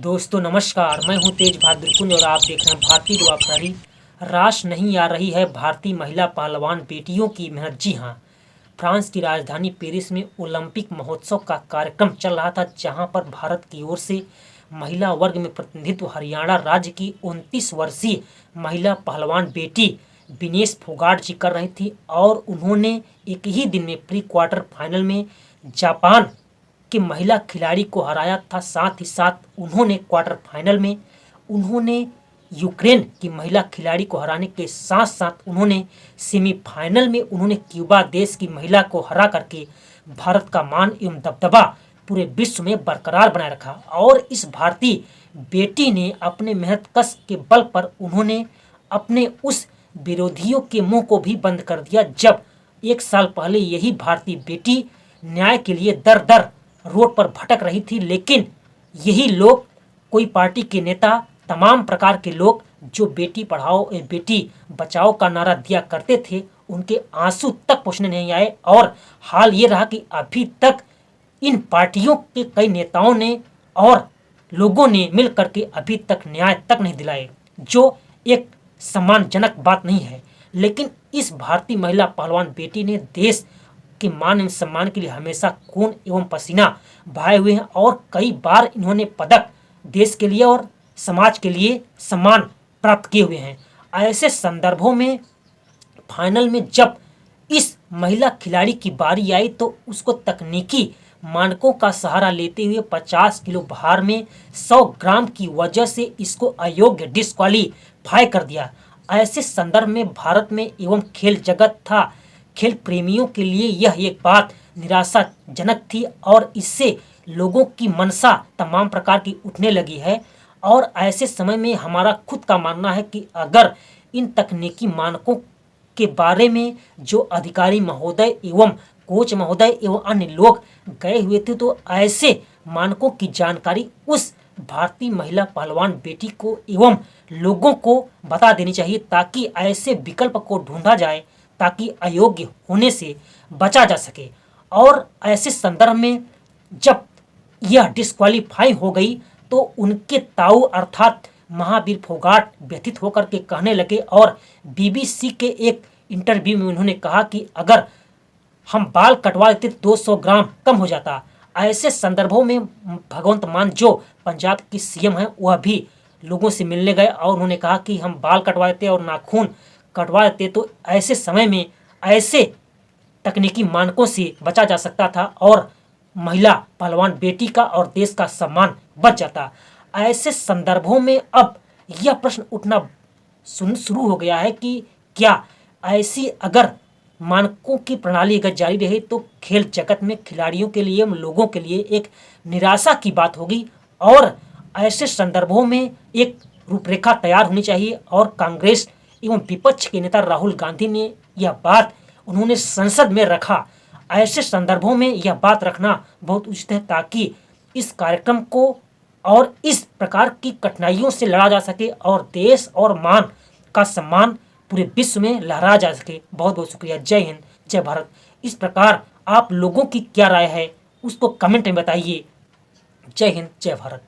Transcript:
दोस्तों नमस्कार, मैं हूं तेज बहादुर कुंज और आप देख रहे हैं भारतीय युवा प्रहरी। राश नहीं आ रही है भारतीय महिला पहलवान बेटियों की मेहनत। जी हां, फ्रांस की राजधानी पेरिस में ओलंपिक महोत्सव का कार्यक्रम चल रहा था, जहां पर भारत की ओर से महिला वर्ग में प्रतिनिधित्व हरियाणा राज्य की 29 वर्षीय महिला पहलवान बेटी विनेश फोगाट जी कर रही थी और उन्होंने एक ही दिन में प्री क्वार्टर फाइनल में जापान कि महिला खिलाड़ी को हराया था। साथ ही साथ उन्होंने क्वार्टर फाइनल में यूक्रेन की महिला खिलाड़ी को हराने के साथ साथ उन्होंने सेमीफाइनल में क्यूबा देश की महिला को हरा करके भारत का मान एवं दबदबा पूरे विश्व में बरकरार बनाए रखा। और इस भारतीय बेटी ने अपने मेहनत कश के बल पर उन्होंने अपने उस विरोधियों के मुंह को भी बंद कर दिया, जब एक साल पहले यही भारतीय बेटी न्याय के लिए दर दर रोड पर भटक रही थी। लेकिन यही लोग, कोई पार्टी के नेता, तमाम प्रकार के लोग जो बेटी पढ़ाओ बेटी बचाओ का नारा दिया करते थे, उनके आंसू तक पहुंचने नहीं आए। और हाल ये रहा कि अभी तक इन पार्टियों के कई नेताओं ने और लोगों ने मिल करके अभी तक न्याय तक नहीं दिलाए, जो एक सम्मानजनक बात नहीं है। लेकिन इस भारतीय महिला पहलवान बेटी ने देश के मान एवं सम्मान के लिए हमेशा खून एवं पसीना बहाए हुए हैं और कई बार इन्होंने पदक देश के लिए और समाज के लिए सम्मान प्राप्त किए हुए हैं। ऐसे संदर्भों में फाइनल में जब इस महिला खिलाड़ी की बारी आई तो उसको तकनीकी मानकों का सहारा लेते हुए 50 किलो भार में 100 ग्राम की वजह से इसको अयोग्य डिस्क्वालीफाई कर दिया। ऐसे संदर्भ में भारत में एवं खेल जगत था, खेल प्रेमियों के लिए यह एक बात निराशाजनक थी और इससे लोगों की मनसा तमाम प्रकार की उठने लगी है। और ऐसे समय में हमारा खुद का मानना है कि अगर इन तकनीकी मानकों के बारे में जो अधिकारी महोदय एवं कोच महोदय एवं अन्य लोग गए हुए थे, तो ऐसे मानकों की जानकारी उस भारतीय महिला पहलवान बेटी को एवं लोगों को बता देनी चाहिए, ताकि ऐसे विकल्प को ढूंढा जाए, ताकि अयोग्य होने से बचा जा सके। और ऐसे संदर्भ में जब यह डिस्क्वालीफाई हो गई तो उनके ताऊ अर्थात महावीर फोगाट व्यथित होकर के कहने लगे और बीबीसी के एक इंटरव्यू में उन्होंने कहा कि अगर हम बाल कटवा देते 200 ग्राम कम हो जाता। ऐसे संदर्भों में भगवंत मान जो पंजाब की सीएम हैं, वह भी लोगों से मिलने गए और उन्होंने कहा कि हम बाल कटवा देते और नाखून कटवा देते तो ऐसे समय में ऐसे तकनीकी मानकों से बचा जा सकता था और महिला पहलवान बेटी का और देश का सम्मान बच जाता। ऐसे संदर्भों में अब यह प्रश्न उठना शुरू हो गया है कि क्या ऐसी अगर मानकों की प्रणाली अगर जारी रहे तो खेल जगत में खिलाड़ियों के लिए, लोगों के लिए एक निराशा की बात होगी। और ऐसे संदर्भों में एक रूपरेखा तैयार होनी चाहिए और कांग्रेस एवं विपक्ष के नेता राहुल गांधी ने यह बात उन्होंने संसद में रखा। ऐसे संदर्भों में यह बात रखना बहुत उचित है, ताकि इस कार्यक्रम को और इस प्रकार की कठिनाइयों से लड़ा जा सके और देश और मान का सम्मान पूरे विश्व में लहराया जा सके। बहुत बहुत शुक्रिया। जय हिंद, जय भारत। इस प्रकार आप लोगों की क्या राय है उसको कमेंट में बताइए। जय हिंद, जय भारत।